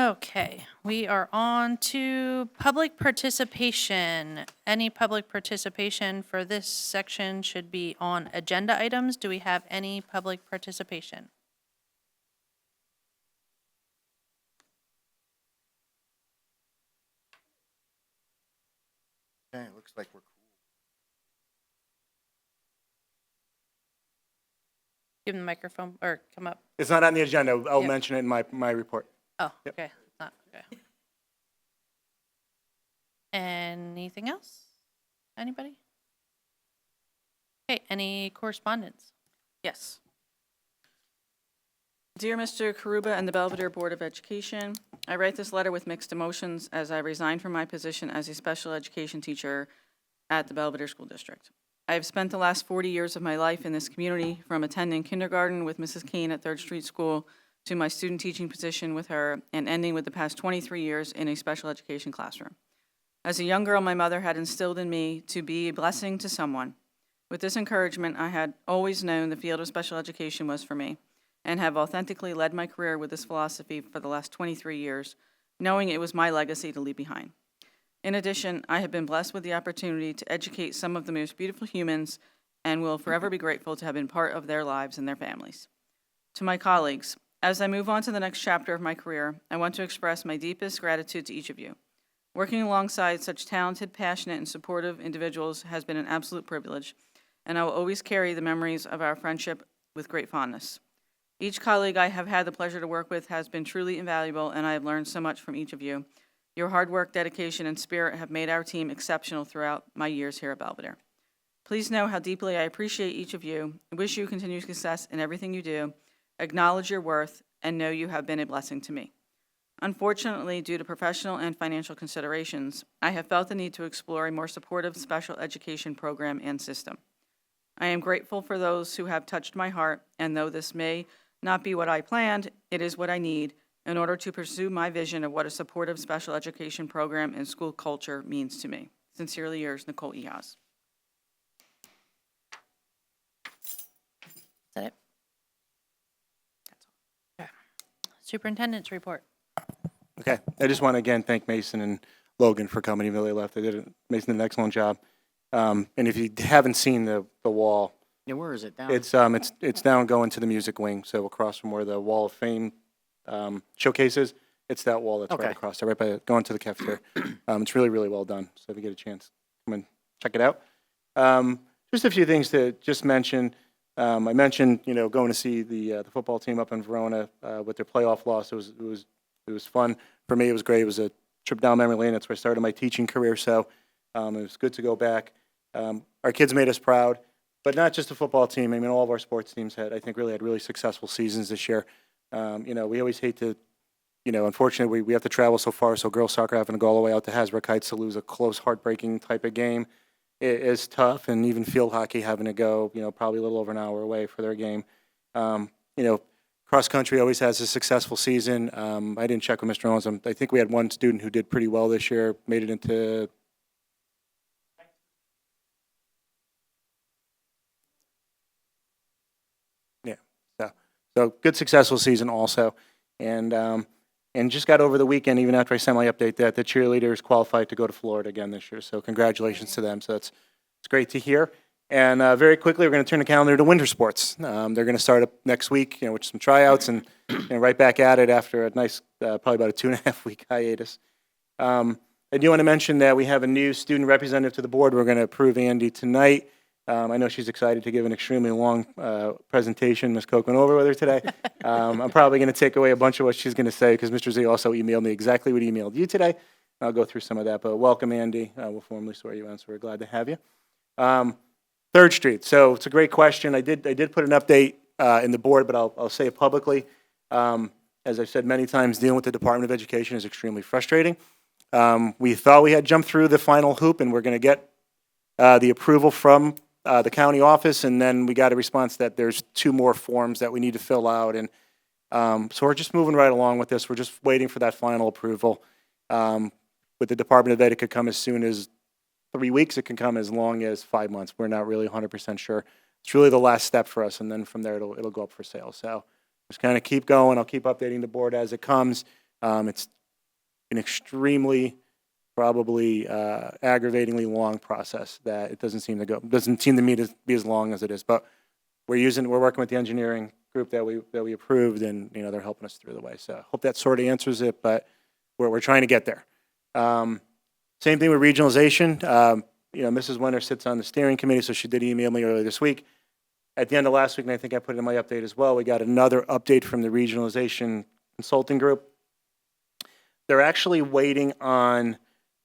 Okay, we are on to public participation. Any public participation for this section should be on agenda items. Do we have any public participation? Okay, it looks like we're cool. Give them the microphone, or come up. It's not on the agenda. I'll Yep. mention it in my report. Oh, Yep. okay, not, okay. Anything else? Anybody? Okay, any correspondence? Yes. Dear Mr. Karuba and the Belvidere Board of Education, I write this letter with mixed emotions as I resign from my position as a special education teacher at the Belvidere School District. I have spent the last 40 years of my life in this community, from attending kindergarten with Mrs. Kane at 3rd Street School to my student teaching position with her, and ending with the past 23 years in a special education classroom. As a young girl, my mother had instilled in me to be a blessing to someone. With this encouragement, I had always known the field of special education was for me, and have authentically led my career with this philosophy for the last 23 years, knowing it was my legacy to leave behind. In addition, I have been blessed with the opportunity to educate some of the most beautiful humans and will forever be grateful to have been part of their lives and their families. To my colleagues, as I move on to the next chapter of my career, I want to express my deepest gratitude to each of you. Working alongside such talented, passionate, and supportive individuals has been an absolute privilege, and I will always carry the memories of our friendship with great fondness. Each colleague I have had the pleasure to work with has been truly invaluable, and I have learned so much from each of you. Your hard work, dedication, and spirit have made our team exceptional throughout my years here at Belvidere. Please know how deeply I appreciate each of you, wish you continued success in everything you do, acknowledge your worth, and know you have been a blessing to me. Unfortunately, due to professional and financial considerations, I have felt the need to explore a more supportive special education program and system. I am grateful for those who have touched my heart, and though this may not be what I planned, it is what I need in order to pursue my vision of what a supportive special education program and school culture means to me. Sincerely yours, Nicole E. Haas. Is that it? That's all. Okay. Superintendent's report. Okay, I just want to again thank Mason and Logan for coming, even though they left. Mason did an excellent job. And if you haven't seen the wall, Yeah, where is it? Down? it's down going to the music wing, so across from where the Wall of Fame showcases. It's that wall that's right Okay. across there, right by going to the cafeteria. It's really, really well done. So if you get a chance, come and check it out. Just a few things to just mention. I mentioned, going to see the football team up in Verona with their playoff loss. It was fun for me. It was great. It was a trip down memory lane. That's where I started my teaching career. So it was good to go back. Our kids made us proud, but not just the football team. I mean, all of our sports teams I think, really had really successful seasons this year. We always hate to, unfortunately, we have to travel so far. So girls soccer having to go all the way out to Hasbrook Heights to lose a close, heartbreaking type of game is tough. And even field hockey having to go, probably a little over an hour away for their game. Cross country always has a successful season. I didn't check with Mr. Owens. I think we had one student who did pretty well this year, made it into So good, successful season also. And just got over the weekend, even after I semi-update that, the cheerleaders qualified to go to Florida again this year. So congratulations to them. So it's great to hear. And very quickly, we're going to turn the calendar to winter sports. They're going to start up next week, with some tryouts and right back at it after a nice, probably about a 2.5-week hiatus. I do want to mention that we have a new student representative to the board. We're going to approve Andy tonight. I know she's excited to give an extremely long presentation. Ms. Coke went over with her today. I'm probably going to take away a bunch of what she's going to say because Mr. Z also emailed me exactly what he emailed you today. I'll go through some of that. But welcome, Andy. We'll formally swear you in, so we're glad to have you. 3rd Street. So it's a great question. I did put an update in the board, but I'll say it publicly. As I've said many times, dealing with the Department of Education is extremely frustrating. We thought we had jumped through the final hoop, and we're going to get the approval from the county office, and then we got a response that there's 2 more forms that we need to fill out. And so we're just moving right along with this. We're just waiting for that final approval. With the Department of Ed, it could come as soon as 3 weeks. It can come as long as 5 months. We're not really 100% sure. It's really the last step for us, and then from there it'll go up for sale. So just kind of keep going. I'll keep updating the board as it comes. It's an extremely, probably aggravatingly long process that it doesn't seem to me to be as long as it is. But we're working with the engineering group that we approved, and they're helping us through the way. So I hope that sort of answers it, but we're trying to get there. Same thing with regionalization. Mrs. Winter sits on the steering committee, so she did email me earlier this week. At the end of last week, and I think I put it in my update as well, we got another update from the regionalization consulting group. They're actually waiting on,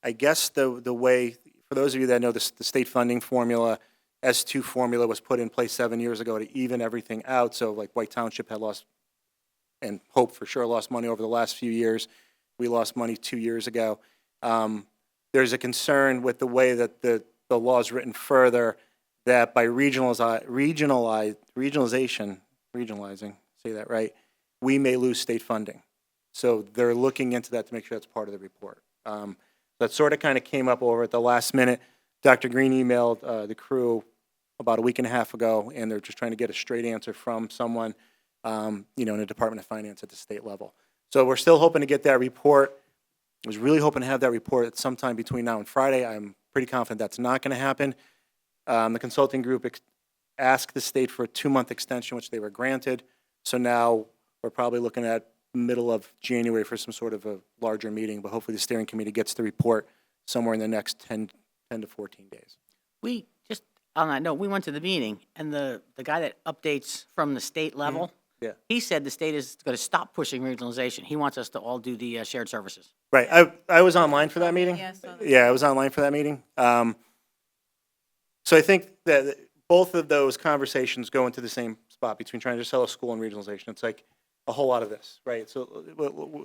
I guess, the way, for those of you that know the state funding formula, S2 formula was put in place 7 years ago to even everything out. So like White Township had lost, and Hope for sure lost money over the last few years. We lost money 2 years ago. There's a concern with the way that the law is written further, that by regionalizing, say that right, we may lose state funding. So they're looking into that to make sure that's part of the report. That sort of kind of came up over at the last minute. Dr. Green emailed the crew about a week and a half ago, and they're just trying to get a straight answer from someone, in the Department of Finance at the state level. So we're still hoping to get that report. I was really hoping to have that report at sometime between now and Friday. I'm pretty confident that's not going to happen. The consulting group asked the state for a 2-month extension, which they were granted. So now we're probably looking at middle of January for some sort of a larger meeting, but hopefully the steering committee gets the report somewhere in the next 10 to 14 days. We just, on that note, we went to the meeting, and the guy that updates from the state level, Yeah. he said the state is going to stop pushing regionalization. He wants us to all do the shared services. Right. I was online for that meeting. Yeah, I saw that. Yeah, I was online for that meeting. So I think that both of those conversations go into the same spot between trying to sell a school and regionalization. It's like a whole lot of this, right? So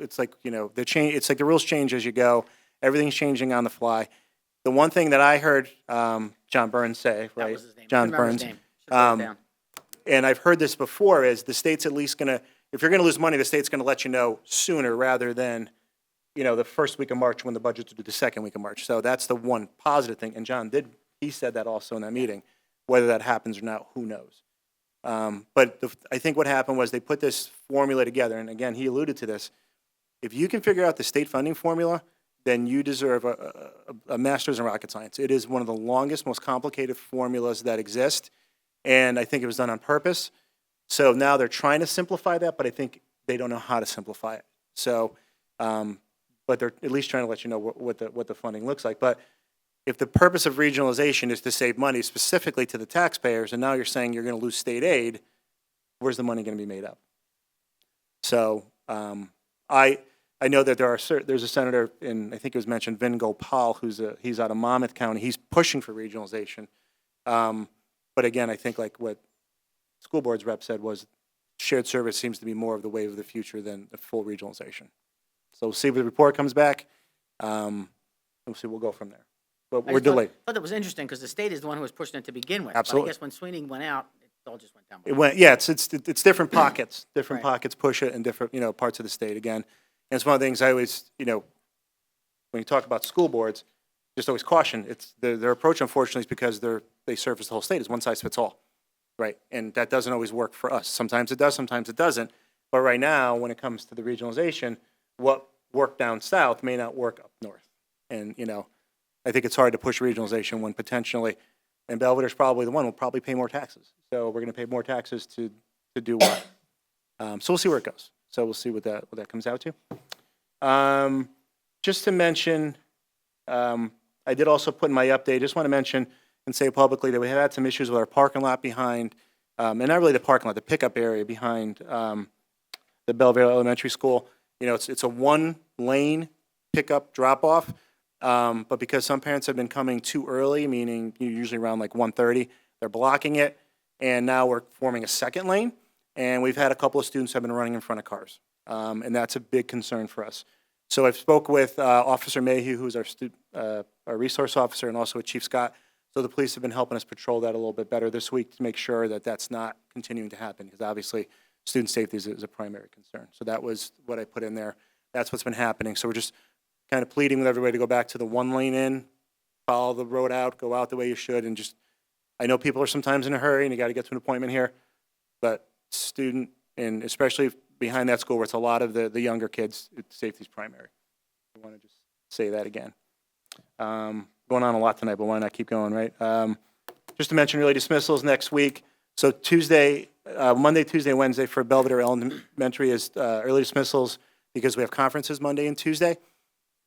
it's like, it's like the rules change as you go. Everything's changing on the fly. The one thing that I heard John Burns say, That right? was his name. John Remember his Burns. name. Should've wrote it down. And I've heard this before, is the state's at least if you're going to lose money, the state's going to let you know sooner rather than, the first week of March when the budget's due the second week of March. So that's the one positive thing. And John he said that also in that meeting. Whether that happens or not, who knows? But I think what happened was they put this formula together, and again, he alluded to this. If you can figure out the state funding formula, then you deserve a master's in rocket science. It is one of the longest, most complicated formulas that exist, and I think it was done on purpose. So now they're trying to simplify that, but I think they don't know how to simplify it. So, but they're at least trying to let you know what the funding looks like. But if the purpose of regionalization is to save money specifically to the taxpayers, and now you're saying you're going to lose state aid, where's the money going to be made up? So I know that there's a senator in, I think it was mentioned, Vin Gopal, he's out of Monmouth County. He's pushing for regionalization. But again, I think like what school board's rep said was shared service seems to be more of the wave of the future than the full regionalization. So we'll see if the report comes back. We'll see. We'll go from there. But we're delayed. I thought that was interesting because the state is the one who was pushing it to begin with. Absolutely. But I guess when Sweeney went out, it all just went down. It went, yeah, it's different pockets. Different Right. pockets push it in different, parts of the state again. And it's one of the things I always, when you talk about school boards, just always caution. It's their approach, unfortunately, is because they service the whole state. It's one size fits all, right? And that doesn't always work for us. Sometimes it does, sometimes it doesn't. But right now, when it comes to the regionalization, what worked down south may not work up north. And, I think it's hard to push regionalization when potentially, and Belvidere's probably the one who will probably pay more taxes. So we're going to pay more taxes to do what? So we'll see where it goes. So we'll see what that comes out to. Just to mention, I did also put in my update, just want to mention and say publicly that we have had some issues with our parking lot behind, and not really the parking lot, the pickup area behind the Belvidere Elementary School. It's a one-lane pickup drop-off. But because some parents have been coming too early, meaning usually around like 1:30, they're blocking it, and now we're forming a second lane, and we've had a couple of students who have been running in front of cars, and that's a big concern for us. So I've spoke with Officer Mayhew, who's our resource officer, and also with Chief Scott. So the police have been helping us patrol that a little bit better this week to make sure that that's not continuing to happen, because obviously student safety is a primary concern. So that was what I put in there. That's what's been happening. So we're just kind of pleading with everybody to go back to the one lane in, follow the road out, go out the way you should, and just, I know people are sometimes in a hurry and you got to get to an appointment here, but student, and especially behind that school where it's a lot of the younger kids, safety's primary. I want to just say that again. Going on a lot tonight, but why not keep going, right? Just to mention early dismissals next week. So Monday, Tuesday, Wednesday for Belvidere Elementary is early dismissals because we have conferences Monday and Tuesday.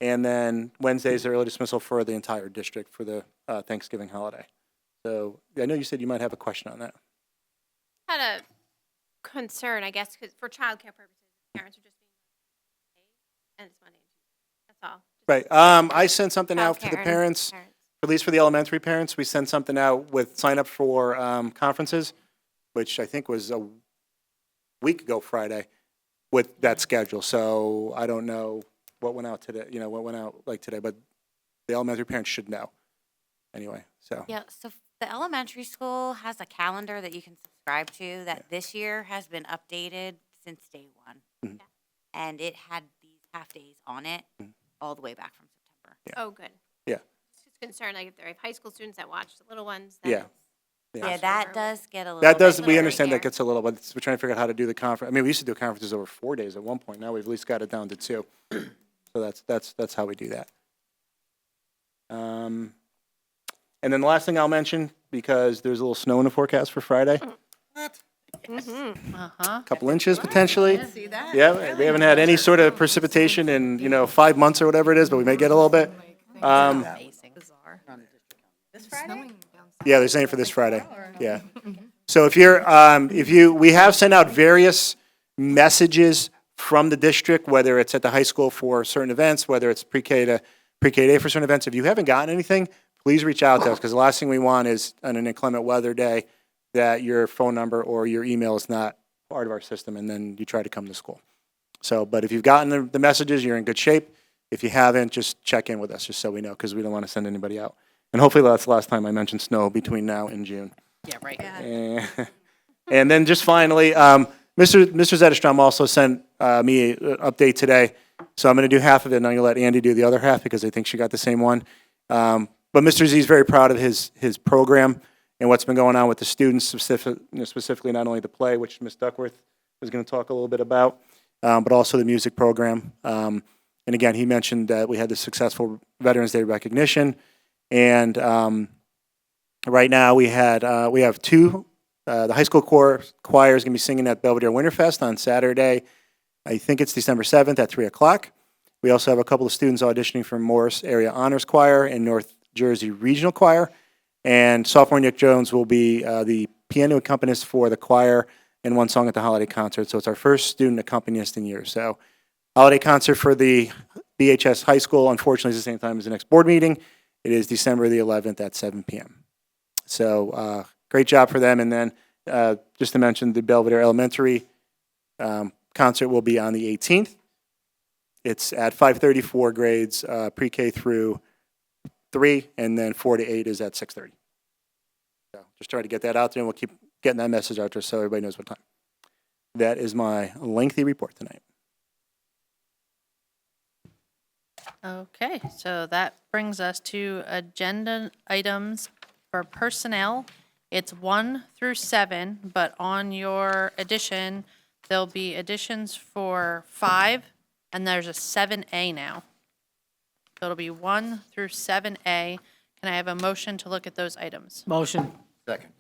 And then Wednesdays are early dismissal for the entire district for the Thanksgiving holiday. So I know you said you might have a question on that. Had a concern, I guess, because for childcare purposes, parents are just being and it's Monday and Tuesday. That's all. Right. I sent something out for the Childcare and parents, at least for the elementary parents. We sent something out with sign up for conferences, which I think was a week ago Friday with that schedule. So I don't know what went out today, what went out like today, but the elementary parents should know anyway. So Yeah, so the elementary school has a calendar that you can subscribe to that this year has been updated since day one. Mhm. And it had these half days on it all the way back from September. Oh, good. Yeah. Just concerned, like if there are high school students that watch the little ones. Then Yeah. it's Yeah. Yeah, crossover that with- does get a little that does, bit we here understand that and gets a little, but we're trying to figure out how to do the conference. I mean, we used to do conferences over 4 days at one point. Now we've at least got it down to 2. So that's how we do that. And then the last thing I'll mention, because there's a little snow in the forecast for Friday, Uh-huh. couple inches potentially. See that? Yeah, we haven't had any sort of precipitation in, 5 months or whatever it is, but we may get a little bit. Amazing. Yeah, they're saying for this Friday. Yeah. So we have sent out various messages from the district, whether it's at the high school for certain events, whether it's pre-K to pre-K for certain events. If you haven't gotten anything, please reach out to us, because the last thing we want is on an inclement weather day that your phone number or your email is not part of our system, and then you try to come to school. So, but if you've gotten the messages, you're in good shape. If you haven't, just check in with us, just so we know, because we don't want to send anybody out. And hopefully that's the last time I mention snow between now and June. Yeah, right. And then just finally, Mr. Zetterstrom also sent me an update today, so I'm going to do half of it, and I'm going to let Andy do the other half, because I think she got the same one. But Mr. Z is very proud of his program and what's been going on with the students, specifically not only the play, which Ms. Duckworth is going to talk a little bit about, but also the music program. And again, he mentioned that we had the successful Veterans Day recognition, and right now we have 2. The high school choir is going to be singing at Belvidere Winterfest on Saturday. I think it's December 7th at 3 o'clock. We also have a couple of students auditioning for Morris Area Honors Choir and North Jersey Regional Choir. And sophomore Nick Jones will be the piano accompanist for the choir and one song at the holiday concert. So it's our first student accompanist in years. So holiday concert for the BHS High School, unfortunately, is the same time as the next board meeting. It is December the 11th at 7 p.m. So great job for them. And then just to mention, the Belvidere Elementary concert will be on the 18th. It's at 5:30 for grades pre-K through 3, and then 4 to 8 is at 6:30. So just try to get that out there, and we'll keep getting that message out there so everybody knows what time. That is my lengthy report tonight. Okay, so that brings us to agenda items for personnel. It's 1 through 7, but on your addition, there'll be additions for 5, and there's a 7A now. So it'll be 1 through 7A. Can I have a motion to look at those items? Motion. Second.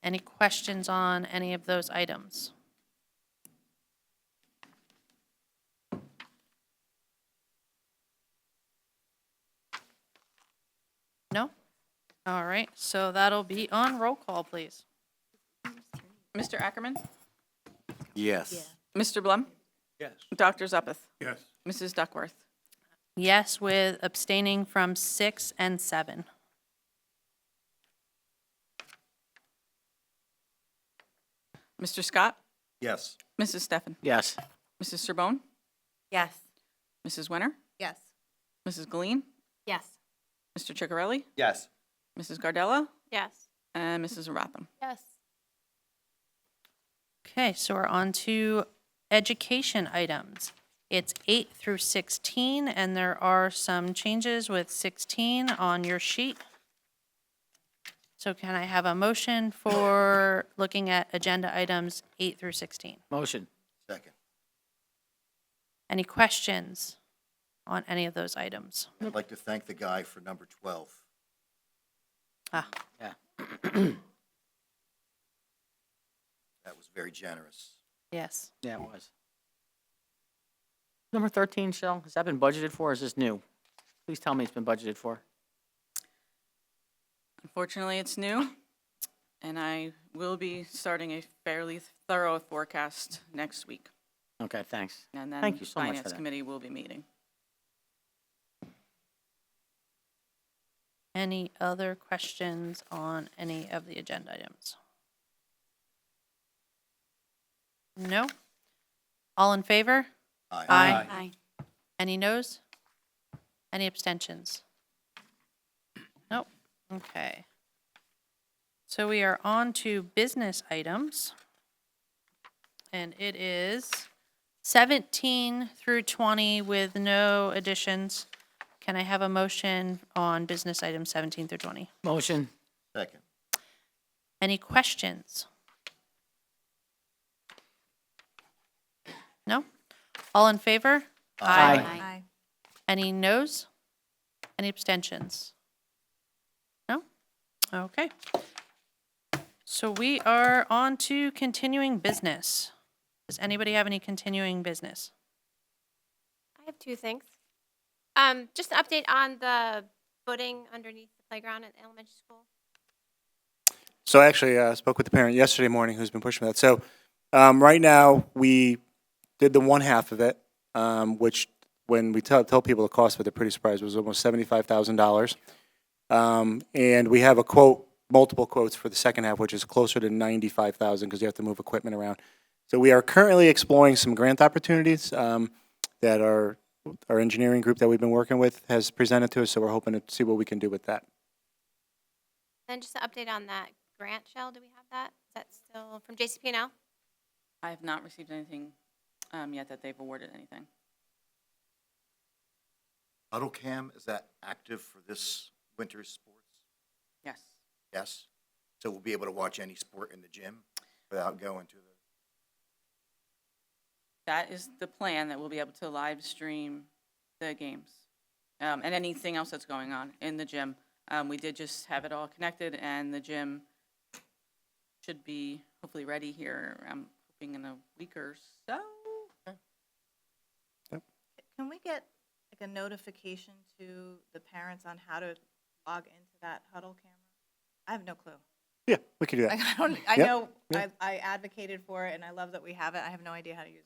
Any questions on any of those items? No? All right, so that'll be on roll call, please. Mr. Ackerman? Yes. Mr. Blum? Yes. Dr. Zuppeth? Yes. Mrs. Duckworth? Yes, with abstaining from 6 and 7. Mr. Scott? Yes. Mrs. Steffen? Yes. Mrs. Serbone? Yes. Mrs. Wenner? Yes. Mrs. Galeen? Yes. Mr. Ciccarelli? Yes. Mrs. Gardella? Yes. And Mrs. Ratham? Yes. Okay, so we're on to education items. It's 8 through 16, and there are some changes with 16 on your sheet. So can I have a motion for looking at agenda items 8 through 16? Motion. Second. Any questions on any of those items? I'd like to thank the guy for number 12. Ah, Yeah. That was very generous. yes. Yeah, it was. Number 13, Shell, has that been budgeted for, or is this new? Please tell me it's been budgeted for. Unfortunately, it's new, and I will be starting a fairly thorough forecast next week. Okay, thanks. And then Thank you so much for Finance that. Committee will be meeting. Any other questions on any of the agenda items? No? All in favor? Aye. Aye. Any noes? Any abstentions? Nope. Okay. So we are on to business items. And it is 17 through 20 with no additions. Can I have a motion on business items 17 through 20? Motion. Second. Any questions? No? All in favor? Aye. Any noes? Any abstentions? No? Okay. So we are on to continuing business. Does anybody have any continuing business? I have two things. Just an update on the footing underneath the playground at the elementary school. So I actually spoke with the parent yesterday morning who's been pushing for that. So right now, we did the one half of it, which when we tell people the cost of it, they're pretty surprised. It was almost $75,000. And we have a quote, multiple quotes for the second half, which is closer to $95,000 because you have to move equipment around. So we are currently exploring some grant opportunities that our engineering group that we've been working with has presented to us. So we're hoping to see what we can do with that. Then just an update on that grant, Shell. Do we have that? Is that still from JCP&L? I have not received anything yet that they've awarded anything. Huddle Cam, is that active for this winter's sports? Yes. Yes? So we'll be able to watch any sport in the gym without going to the... That is the plan, that we'll be able to live stream the games and anything else that's going on in the gym. We did just have it all connected, and the gym should be hopefully ready here, I'm hoping in a week or so. Can we get like a notification to the parents on how to log into that huddle camera? I have no clue. Yeah, we can do Like, that. I Yep, know yep. I advocated for it and I love that we have it. I have no idea how to use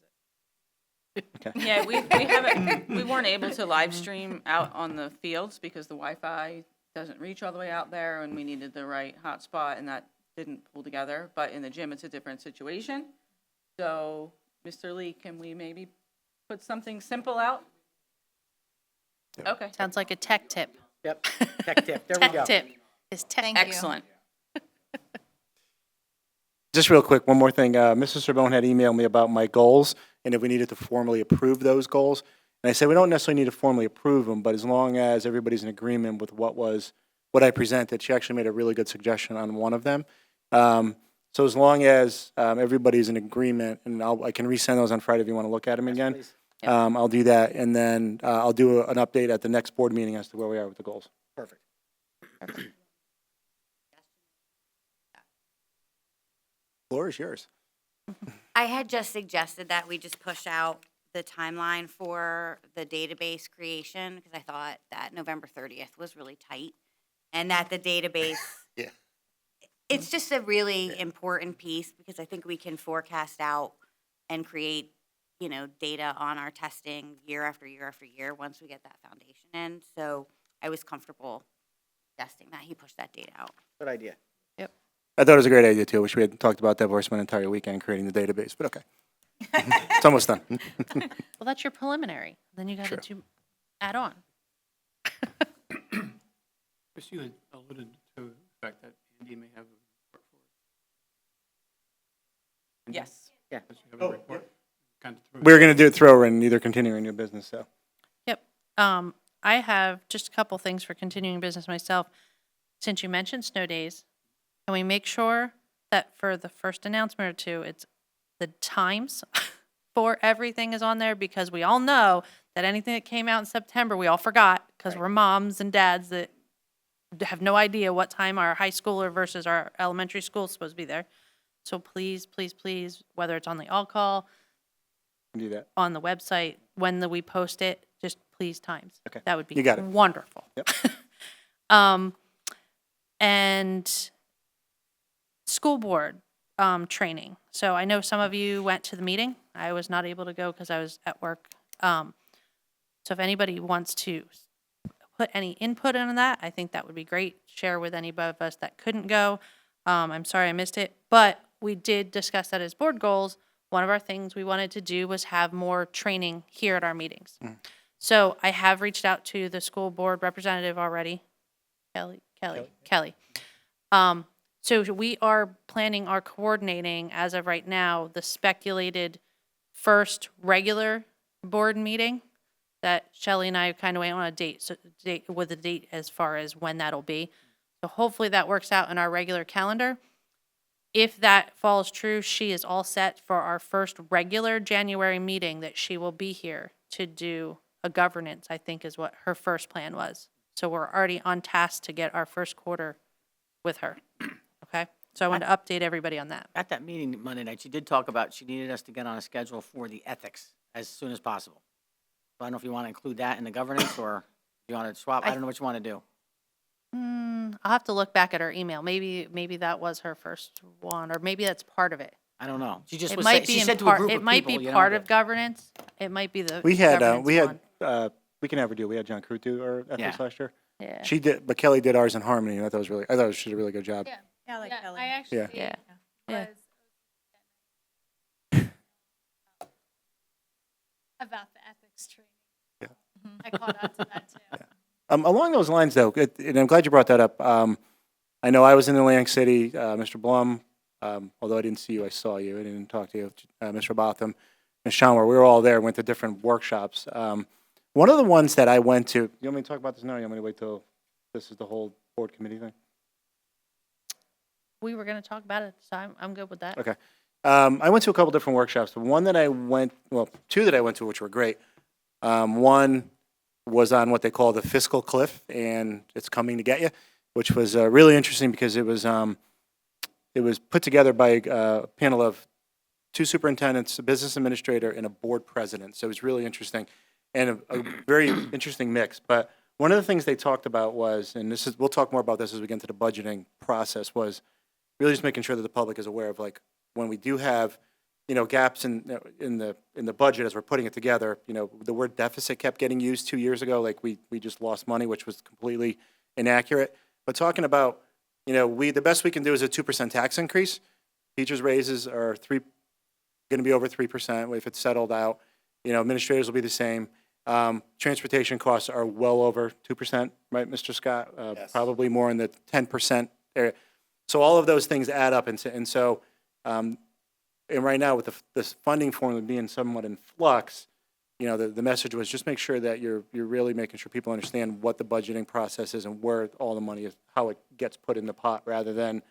it. Okay. Yeah, we haven't, we weren't able to live stream out on the fields because the Wi-Fi doesn't reach all the way out there, and we needed the right hotspot, and that didn't pull together. But in the gym, it's a different situation. So, Mr. Lee, can we maybe put something simple out? Okay, Sounds like a tech tip. Yep, tech tip, there we go. Tech tip is tech. Thank you. excellent. Just real quick, one more thing. Mrs. Sorbonne had emailed me about my goals and if we needed to formally approve those goals. And I said, we don't necessarily need to formally approve them, but as long as everybody's in agreement with what I presented, she actually made a really good suggestion on one of them. So as long as everybody's in agreement, and I can resend those on Friday if you want to look at them again. Please. I'll do that, and then I'll do an update at the next board meeting as to where we are with the goals. Perfect. Floor is yours. I had just suggested that we just push out the timeline for the database creation because I thought that November 30th was really tight and that the database, Yeah. it's just a really important piece because I think we can forecast out and create, data on our testing year after year after year once we get that foundation in. So I was comfortable suggesting that he push that data out. Good idea. I thought it was a great idea, too. I wish we had talked about that for an entire weekend creating the database, but okay. It's almost done. Well, that's your preliminary. Then you got Sure. to add on. Chris, you had alluded to the fact that Andy may have a report for us. Yes. Yeah. Does he have a report? Kind of through We were going to do it through and either continuing new business, so. Yep. I have just a couple things for continuing business myself. Since you mentioned snow days, can we make sure that for the first announcement or two, it's the times for everything is on there? Because we all know that anything that came out in September, we all forgot because we're moms and dads that have no idea what time our high schooler versus our elementary school is supposed to be there. So please, please, please, whether it's on the all-call, Do that. on the website, when we post it, just please times. Okay. That would be You got it. wonderful. Yep. And school board training. So I know some of you went to the meeting. I was not able to go because I was at work. So if anybody wants to put any input on that, I think that would be great. Share with any of us that couldn't go. I'm sorry I missed it, but we did discuss that as board goals. One of our things we wanted to do was have more training here at our meetings. So I have reached out to the school board representative already, Kelly. So we are planning our coordinating as of right now, the speculated first regular board meeting that Shelley and I kind of went on a date with a date as far as when that'll be. So hopefully that works out in our regular calendar. If that falls true, she is all set for our first regular January meeting that she will be here to do a governance, I think is what her first plan was. So we're already on task to get our first quarter with her. Okay? So I wanted to update everybody on that. At that meeting Monday night, she did talk about she needed us to get on a schedule for the ethics as soon as possible. So I don't know if you want to include that in the governance or you want to swap. I don't know what you want to do. I'll have to look back at her email. Maybe that was her first one, or maybe that's part of it. I don't know. She just It was might saying, be she in said to a part, group it of might people, be you know, part that- of governance. It might be the We had, governance one. we can never do, we had John Crew do our ethics Yeah. last year. Yeah. She did, but Kelly did ours in harmony, and I thought she did a really good job. Yeah, like Kelly. I actually Yeah. Yeah. was about the ethics training. Yeah. I caught on to that too. Along those lines, though, and I'm glad you brought that up. I know I was in Atlantic City, Mr. Blum, although I didn't see you, I saw you. I didn't talk to you, Mr. Botham, Ms. Schaumler. We were all there, went to different workshops. One of the ones that I went to, you want me to talk about this now, or you want me to wait till this is the whole board committee thing? We were going to talk about it, so I'm good with that. Okay. I went to a couple different workshops. The one that I went, well, two that I went to, which were great. One was on what they call the fiscal cliff, and it's coming to get you, which was really interesting because it was put together by a panel of two superintendents, a business administrator, and a board president. So it was really interesting and a very interesting mix. But one of the things they talked about was, and this is, we'll talk more about this as we get into the budgeting process, was really just making sure that the public is aware of, like, when we do have, gaps in the budget as we're putting it together, the word deficit kept getting used 2 years ago, like we just lost money, which was completely inaccurate. But talking about, the best we can do is a 2% tax increase. Teachers' raises are going to be over 3% if it's settled out. Administrators will be the same. Transportation costs are well over 2%, right, Mr. Scott? Yes. Probably more in the 10% area. So all of those things add up, and so, and right now with this funding formula being somewhat in flux, the message was just make sure that you're really making sure people understand what the budgeting process is and where all the money is, how it gets put in the pot, rather than,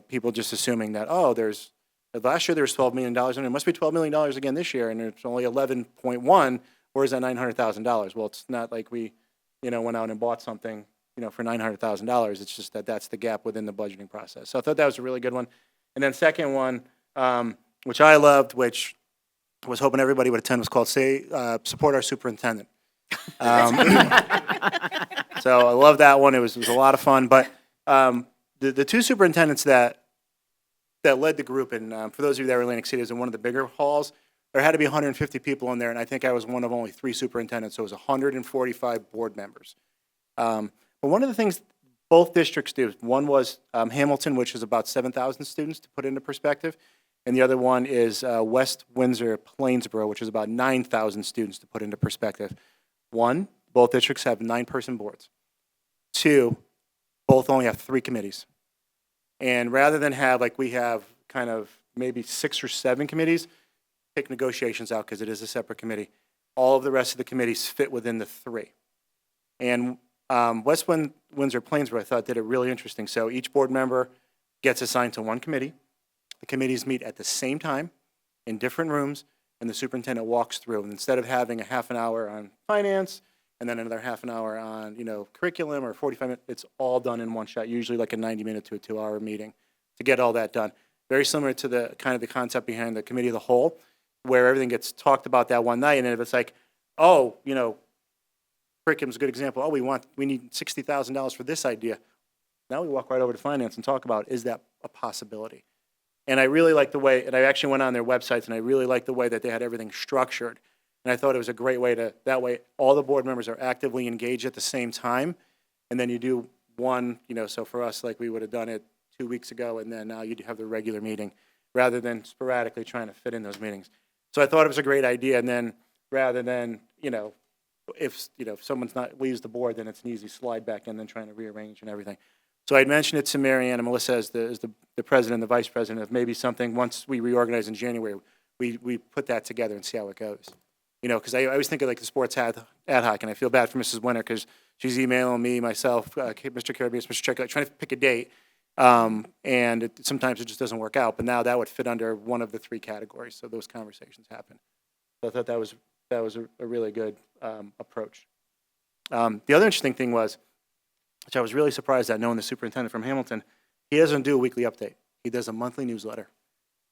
people just assuming that, last year there was $12 million, and it must be $12 million again this year, and it's only 11.1. Where's that $900,000? Well, it's not like we, went out and bought something, for $900,000. It's just that's the gap within the budgeting process. So I thought that was a really good one. And then second one, which I loved, which I was hoping everybody would attend, was called Support Our Superintendent. So I love that one. It was a lot of fun. But the two superintendents that led the group, and for those of you that were in Atlantic City, it was in one of the bigger halls. There had to be 150 people in there, and I think I was one of only 3 superintendents, so it was 145 board members. But one of the things both districts do, one was Hamilton, which is about 7,000 students, to put into perspective, and the other one is West Windsor, Plainsboro, which is about 9,000 students, to put into perspective. One, both districts have 9-person boards. 2, both only have 3 committees. And rather than have, like we have, kind of maybe 6 or 7 committees, take negotiations out because it is a separate committee. All of the rest of the committees fit within the 3. And West Windsor Plainsboro, I thought, did it really interesting. So each board member gets assigned to one committee. The committees meet at the same time in different rooms, and the superintendent walks through. And instead of having a half an hour on finance and then another half an hour on, curriculum or 45 minutes, it's all done in one shot, usually like a 90-minute to a 2-hour meeting to get all that done. Very similar to the kind of the concept behind the committee of the whole, where everything gets talked about that one night. And if it's like, oh, curriculum's a good example. Oh, we need $60,000 for this idea. Now we walk right over to finance and talk about, is that a possibility? And I really like the way, and I actually went on their websites, and I really like the way that they had everything structured. And I thought it was a great way that way all the board members are actively engaged at the same time. And then you do one, so for us, like we would have done it 2 weeks ago, and then now you have the regular meeting, rather than sporadically trying to fit in those meetings. So I thought it was a great idea, and then rather than, if someone's leaves the board, then it's an easy slide back in, then trying to rearrange and everything. So I mentioned it to Marianne and Melissa as the president and the vice president of maybe something, once we reorganize in January, we put that together and see how it goes. Because I always think of like the sports ad hoc, and I feel bad for Mrs. Winter because she's emailing me, myself, Mr. Karabias, Mr. Check, trying to pick a date, and sometimes it just doesn't work out. But now that would fit under one of the 3 categories, so those conversations happen. So I thought that was a really good approach. The other interesting thing was, which I was really surprised at, knowing the superintendent from Hamilton, he doesn't do a weekly update. He does a monthly newsletter.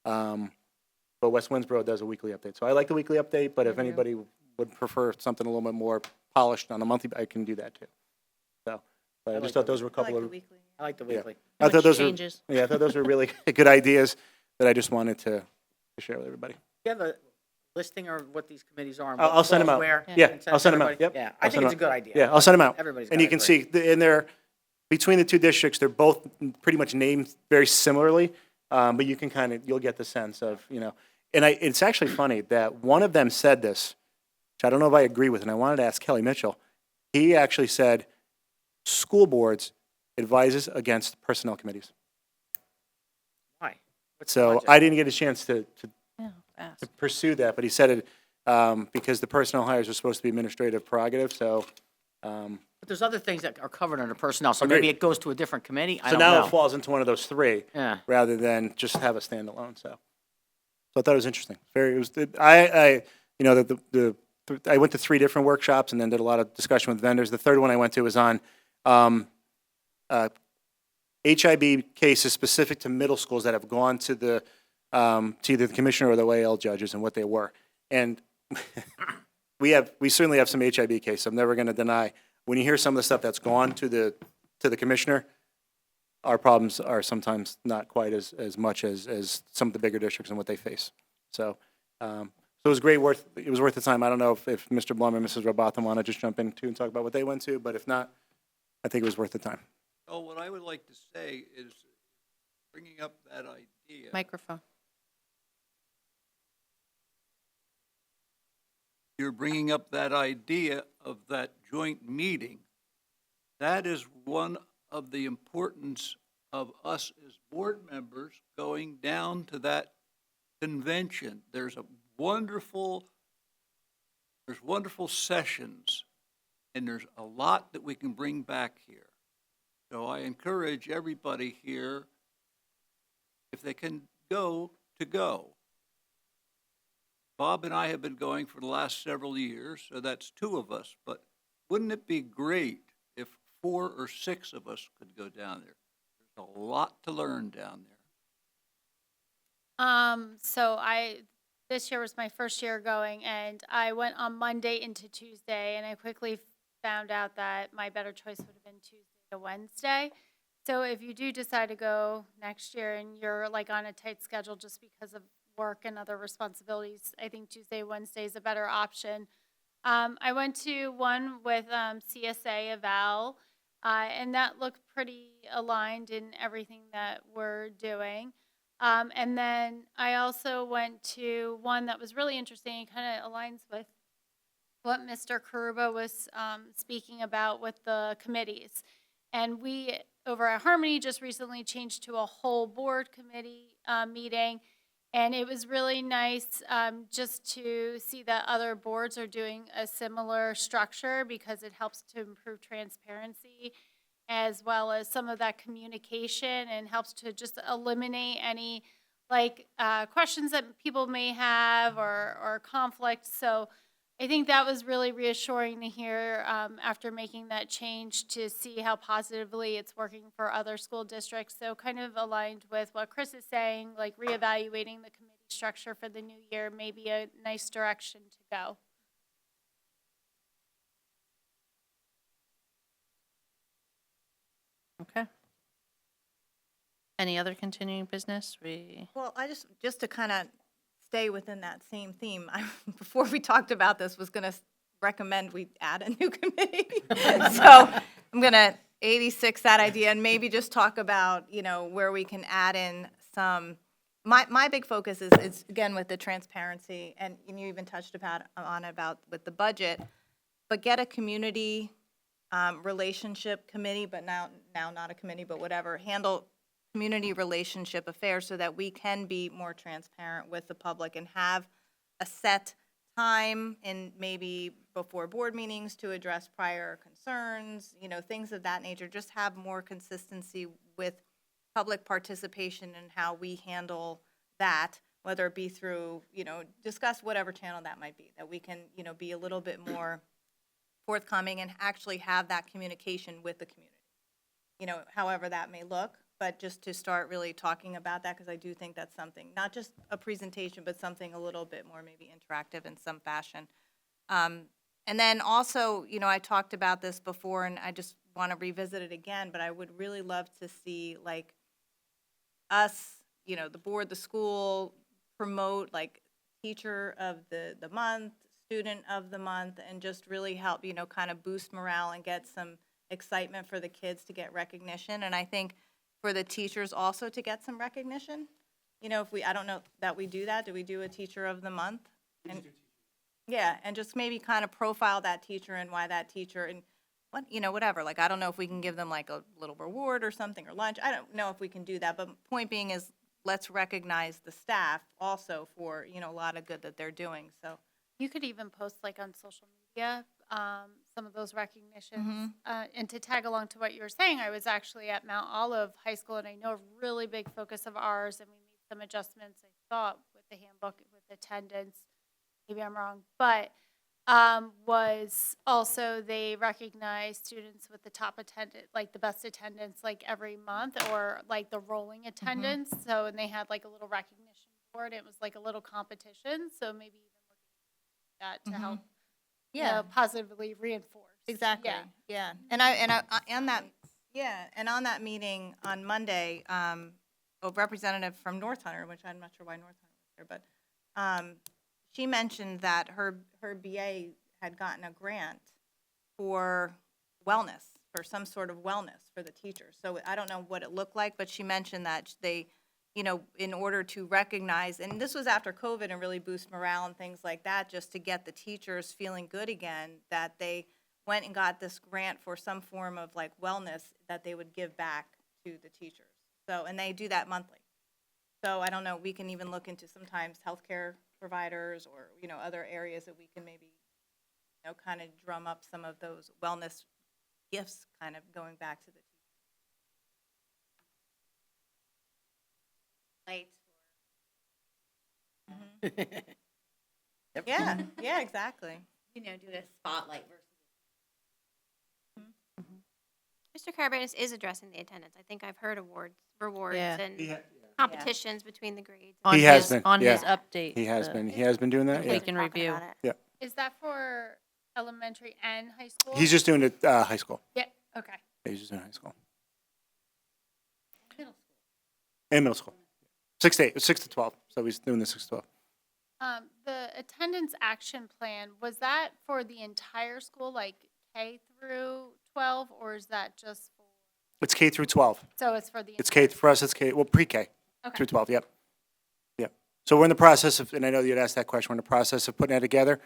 But West Winsboro does a weekly update. So I like the weekly update, but if anybody would prefer something a little bit more polished on a monthly, I can do that too. So, but I just thought those were a couple of. I like the weekly. I thought those changes. were. Yeah, I thought those were really good ideas that I just wanted to share with everybody. Do you have a listing of what these committees are? And I'll what send them falls out. where, Yeah, and I'll send them out. everybody? Yep. Yeah, I I'll think send it's a them good out. idea. Yeah, I'll send them out. Everybody's And got you it can great. see, and they're between the 2 districts, they're both pretty much named very similarly, but you can you'll get the sense of, And it's actually funny that one of them said this, which I don't know if I agree with, and I wanted to ask Kelly Mitchell. He actually said, school boards advises against personnel committees. Why? What's the So logic? I didn't get a chance to Yeah, fast. pursue that, but he said it because the personnel hires are supposed to be administrative prerogative, so. But there's other things that are covered under personnel, so Agreed. maybe it goes to a different committee. I So don't now know. it falls into one of those 3, Yeah. rather than just have a standalone. So I thought it was interesting. I went to 3 different workshops and then did a lot of discussion with vendors. The third one I went to was on HIB cases specific to middle schools that have gone to to either the commissioner or the OAL judges and what they were. And we certainly have some HIB cases. I'm never going to deny. When you hear some of the stuff that's gone to the commissioner, our problems are sometimes not quite as much as some of the bigger districts and what they face. So it was great. It was worth the time. I don't know if Mr. Blum or Mrs. Robotham want to just jump in too and talk about what they went to, but if not, I think it was worth the time. Oh, what I would like to say is bringing up that idea. Microphone. You're bringing up that idea of that joint meeting. That is one of the importance of us as board members going down to that convention. There's wonderful sessions, and there's a lot that we can bring back here. So I encourage everybody here, if they can go, to go. Bob and I have been going for the last several years, so that's 2 of us, but wouldn't it be great if 4 or 6 of us could go down there? There's a lot to learn down there. This year was my first year going, and I went on Monday into Tuesday, and I quickly found out that my better choice would have been Tuesday to Wednesday. So if you do decide to go next year and you're like on a tight schedule just because of work and other responsibilities, I think Tuesday, Wednesday is a better option. I went to one with CSA Eval, and that looked pretty aligned in everything that we're doing. And then I also went to one that was really interesting. It kind of aligns with what Mr. Karuba was speaking about with the committees. And we, over at Harmony, just recently changed to a whole board committee meeting. And it was really nice just to see that other boards are doing a similar structure because it helps to improve transparency as well as some of that communication, and helps to just eliminate any questions that people may have or conflict. So I think that was really reassuring to hear after making that change, to see how positively it's working for other school districts. So kind of aligned with what Chris is saying, like reevaluating the committee structure for the new year may be a nice direction to go. Okay. Any other continuing business? Well, just to kind of stay within that same theme, before we talked about this, was going to recommend we add a new committee. So I'm going to 86 that idea and maybe just talk about, where we can add in some. My big focus is again with the transparency, and you even touched about with the budget, but get a community relationship committee, but now not a committee, but whatever, handle community relationship affairs so that we can be more transparent with the public and have a set time and maybe before board meetings to address prior concerns, things of that nature. Just have more consistency with public participation and how we handle that, whether it be through, discuss whatever channel that might be, that we can, be a little bit more forthcoming and actually have that communication with the community, however that may look. But just to start really talking about that, because I do think that's something, not just a presentation, but something a little bit more maybe interactive in some fashion. And then also, I talked about this before, and I just want to revisit it again, but I would really love to see, us, the board, the school, promote, teacher of the month, student of the month, and just really help, kind of boost morale and get some excitement for the kids to get recognition. And I think for the teachers also to get some recognition. I don't know that we do that. Do we do a teacher of the month? And, yeah, and just maybe kind of profile that teacher and why that teacher, and whatever. I don't know if we can give them a little reward or something, or lunch. I don't know if we can do that. But point being is, let's recognize the staff also for, a lot of good that they're doing. So You could even post on social media some of those recognitions. And to tag along to what you were saying, I was actually at Mount Olive High School, and I know a really big focus of ours, and we made some adjustments, I thought, with the handbook, with attendance. Maybe I'm wrong, but was also they recognize students with the top attendance, the best attendance, every month, or the rolling attendance. So, and they had a little recognition board. It was a little competition. So maybe even looking at that to help, positively reinforce. exactly, yeah. And on that meeting on Monday, a representative from North Hunter, which I'm not sure why North Hunter was there, but she mentioned that her BA had gotten a grant for wellness, for some sort of wellness for the teachers. So I don't know what it looked like, but she mentioned that they, in order to recognize, and this was after COVID and really boost morale and things like that, just to get the teachers feeling good again, that they went and got this grant for some form of wellness that they would give back to the teachers. So, and they do that monthly. So I don't know, we can even look into sometimes healthcare providers or, other areas that we can maybe, kind of drum up some of those wellness gifts kind of going back to the Lights teachers. Yeah, exactly. do a spotlight versus. Mr. Carabanis is addressing the attendance. I think I've heard rewards, Yeah. and competitions between the grades. On He has his, been, on his yeah. update. He has been doing that, You yeah. guys We can are talking review. about it. Is that for elementary and high school? He's just doing it, high school. Yeah, okay. He's just doing high school. And middle school. 6 to 12, so he's doing the 6 to 12. The attendance action plan, was that for the entire school, K through 12, or is that just for, It's K through 12. so it's for the? It's K, for us, it's K, well, pre-K Okay. through 12, yep. Yep. So we're in the process of, and I know you'd asked that question, we're in the process of putting that together.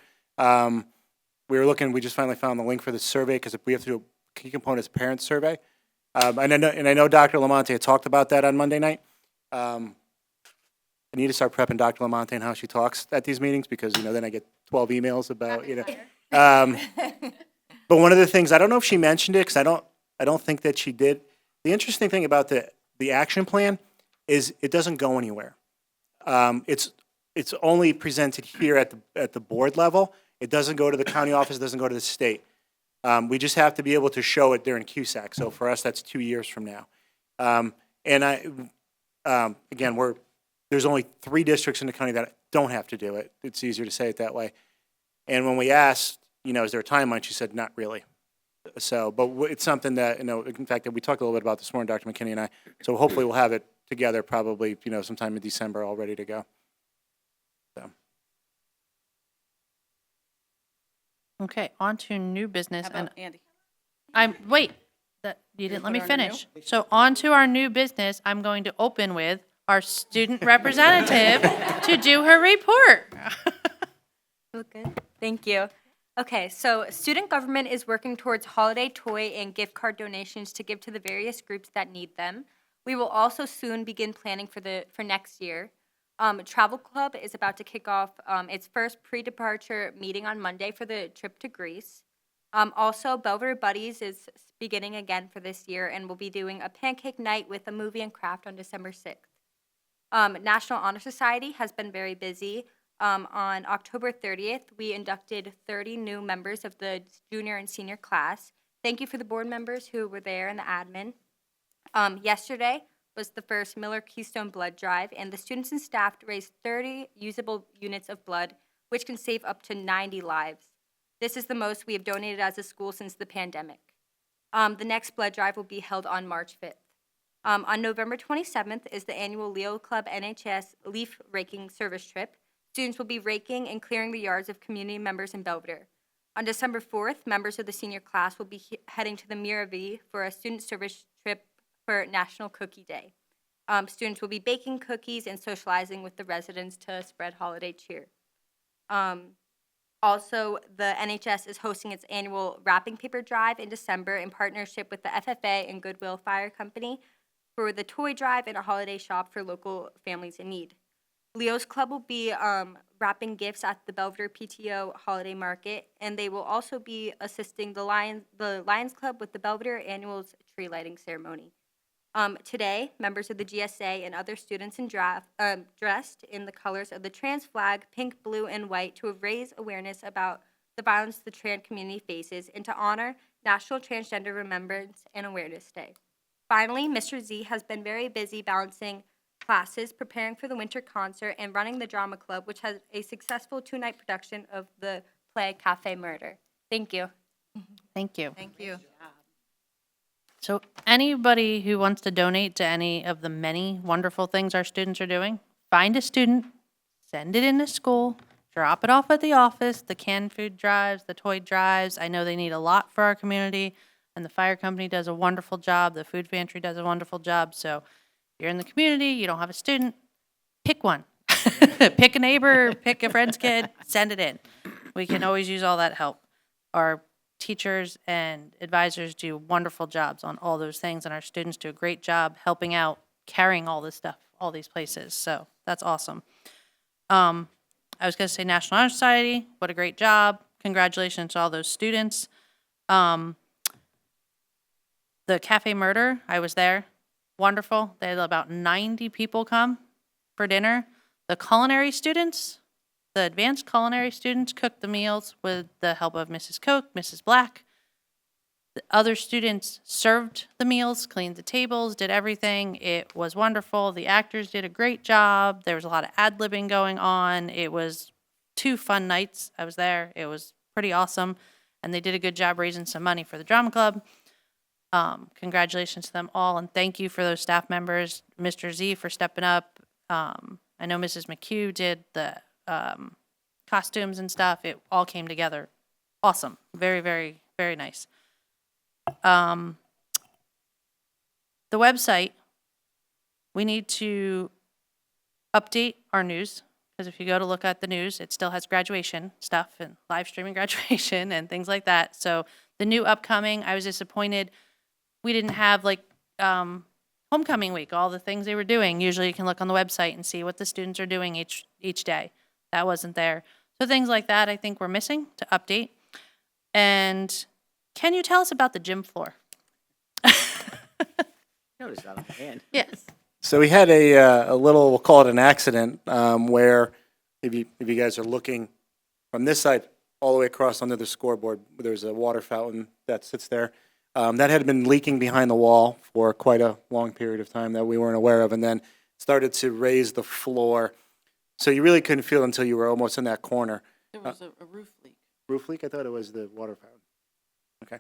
We just finally found the link for the survey, because we have to do a key component is parent survey. And I know Dr. Lamonte had talked about that on Monday night. I need to start prepping Dr. Lamonte and how she talks at these meetings, because, then I get 12 emails about, But one of the things, I don't know if she mentioned it, because I I don't think that she did. The interesting thing about the action plan is it doesn't go anywhere. It's only presented here at the board level. It doesn't go to the county office, it doesn't go to the state. We just have to be able to show it during CUSAC. So for us, that's 2 years from now. Again, there's only 3 districts in the county that don't have to do it. It's easier to say it that way. And when we asked, is there a timeline? She said, not really. So, but it's something that, in fact, that we talked a little bit about this morning, Dr. McKinney and I. So hopefully we'll have it together probably, sometime in December, all ready to go. So. Okay, on to new business. How about Andy? You didn't let put me her on a new? finish. So on to our new business, I'm going to open with our student representative to do her report. Okay, thank you. Okay, so student government is working towards holiday toy and gift card donations to give to the various groups that need them. We will also soon begin planning for next year. Travel Club is about to kick off its first pre-departure meeting on Monday for the trip to Greece. Also, Belvidere Buddies is beginning again for this year and will be doing a pancake night with a movie and craft on December 6th. National Honor Society has been very busy. On October 30th, we inducted 30 new members of the junior and senior class. Thank you for the board members who were there and the admin. Yesterday was the first Miller Keystone Blood Drive, and the students and staff raised 30 usable units of blood, which can save up to 90 lives. This is the most we have donated as a school since the pandemic. The next blood drive will be held on March 5th. On November 27th is the annual Leo Club NHS leaf raking service trip. Students will be raking and clearing the yards of community members in Belvidere. On December 4th, members of the senior class will be heading to the Miravi for a student service trip for National Cookie Day. Students will be baking cookies and socializing with the residents to spread holiday cheer. Also, the NHS is hosting its annual wrapping paper drive in December in partnership with the FFA and Goodwill Fire Company for the toy drive and a holiday shop for local families in need. Leo's Club will be wrapping gifts at the Belvidere PTO holiday market, and they will also be assisting the Lions Club with the Belvidere Annual's tree lighting ceremony. Today, members of the GSA and other students dressed in the colors of the trans flag, pink, blue, and white, to raise awareness about the violence the trans community faces and to honor National Transgender Remembrance and Awareness Day. Finally, Mr. Z has been very busy balancing classes, preparing for the winter concert, and running the drama club, which has a successful 2-night production of the play Cafe Murder. Thank you. Thank you. Thank you. So anybody who wants to donate to any of the many wonderful things our students are doing, find a student, send it into school, drop it off at the office, the canned food drives, the toy drives. I know they need a lot for our community, and the fire company does a wonderful job. The food pantry does a wonderful job. So if you're in the community, you don't have a student, pick one. Pick a neighbor, pick a friend's kid, send it in. We can always use all that help. Our teachers and advisors do wonderful jobs on all those things, and our students do a great job helping out, carrying all this stuff, all these places. So that's awesome. I was going to say National Honor Society, what a great job. Congratulations to all those students. The Cafe Murder, I was there. Wonderful. They had about 90 people come for dinner. The culinary students, the advanced culinary students cooked the meals with the help of Mrs. Koch, Mrs. Black. The other students served the meals, cleaned the tables, did everything. It was wonderful. The actors did a great job. There was a lot of ad-libbing going on. It was 2 fun nights. I was there. It was pretty awesome. And they did a good job raising some money for the drama club. Congratulations to them all, and thank you for those staff members, Mr. Z for stepping up. I know Mrs. McHugh did the costumes and stuff. It all came together. Awesome. Very, very, very nice. The website, we need to update our news, because if you go to look at the news, it still has graduation stuff and live streaming graduation and things like that. So the new upcoming, I was disappointed we didn't have like homecoming week, all the things they were doing. Usually you can look on the website and see what the students are doing each day. That wasn't there. So things like that I think we're missing to update. And can you tell us about the gym floor? Notice that on the hand. Yes. So we had a little, we'll call it an accident, where if you guys are looking from this side all the way across under the scoreboard, there's a water fountain that sits there. That had been leaking behind the wall for quite a long period of time that we weren't aware of, and then started to raise the floor. So you really couldn't feel it until you were almost in that corner. There was a roof leak. Roof leak? I thought it was the water fountain. Okay.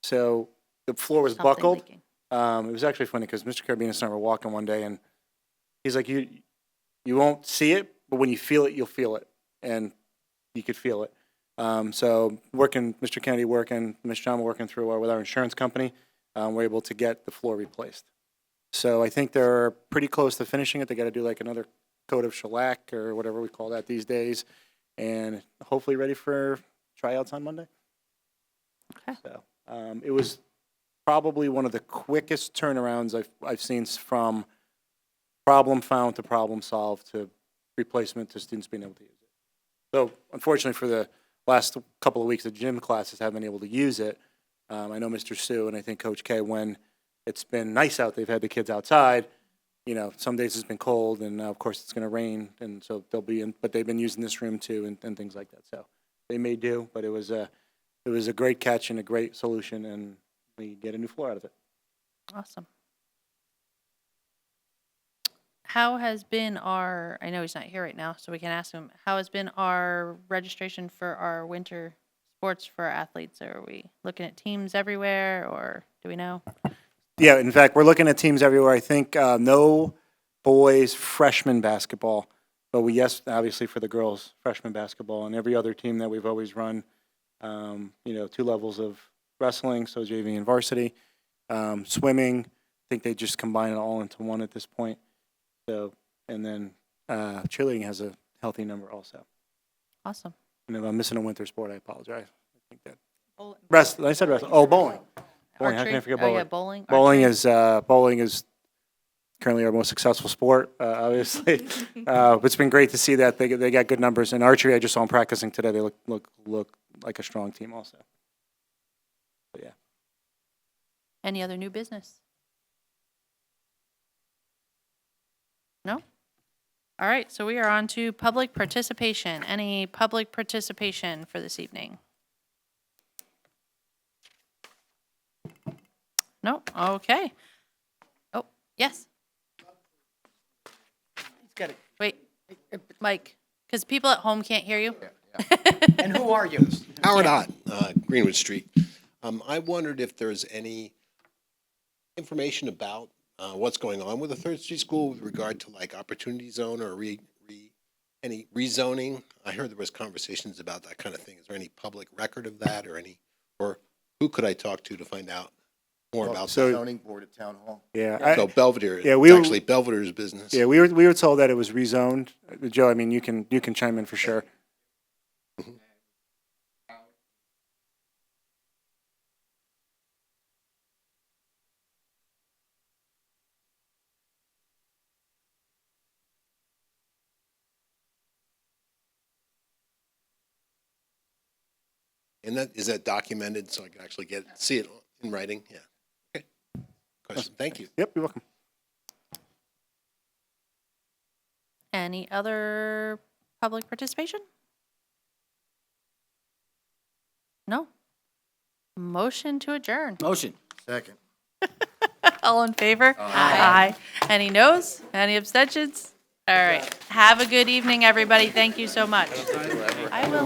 So the floor was Something buckled. leaking. It was actually funny because Mr. Carabinus and I were walking one day, and he's like, you won't see it, but when you feel it, you'll feel it. And you could feel it. So Mr. Kennedy working, Ms. John working through with our insurance company, we're able to get the floor replaced. So I think they're pretty close to finishing it. They got to do like another coat of shellac or whatever we call that these days, and hopefully ready for tryouts on Monday. Okay. So it was probably one of the quickest turnarounds I've seen from problem found to problem solved to replacement to students being able to use it. So unfortunately for the last couple of weeks, the gym classes haven't been able to use it. I know Mr. Sue and I think Coach K, when it's been nice out, they've had the kids outside. You know, some days it's been cold, and of course it's going to rain, and so they'll be in. But they've been using this room too, and things like that. So they may do, but it was a great catch and a great solution, and we get a new floor out of it. Awesome. How has been our, I know he's not here right now, so we can ask him, how has been our registration for our winter sports for our athletes? Are we looking at teams everywhere, or do we know? Yeah, in fact, we're looking at teams everywhere. I think no boys freshman basketball, but yes, obviously for the girls freshman basketball, and every other team that we've always run. 2 levels of wrestling, so JV and varsity. Swimming, I think they just combine it all into one at this point. So, and then cheerleading has a healthy number also. Awesome. And if I'm missing a winter sport, I apologize. I think that Bowling. I said wrestling. Oh, bowling. Bowling. How can I Archery? forget Oh, bowling? yeah, bowling. Bowling is currently our most successful sport, obviously. But it's been great to see that they got good numbers. And archery, I just saw them practicing today. They look like a strong team also. But yeah. Any other new business? No? All right, so we are on to public participation. Any public participation for this evening? No? Okay. Oh, yes. He's got it. Wait, Mike, because people at home can't hear you. And who are you? Howard Ott, Greenwood Street. I wondered if there's any information about what's going on with the Third Street School with regard to like opportunity zone or any rezoning. I heard there was conversations about that kind of thing. Is there any public record of that or who could I talk to find out more about so- that? Zoning board at town hall. Yeah. So Belvidere, yeah, it's actually Belvidere's business. Yeah, we were told that it was rezoned. Joe, I mean, you can chime in for sure. And is that documented so I can actually see it in writing? Yeah. Okay. Question. Thank you. Yep, you're welcome. Any other public participation? No? Motion to adjourn. Motion. Second. All in favor? Aye. Any noes? Any abstentions? All right. Have a good evening, everybody. Thank you so much. I will.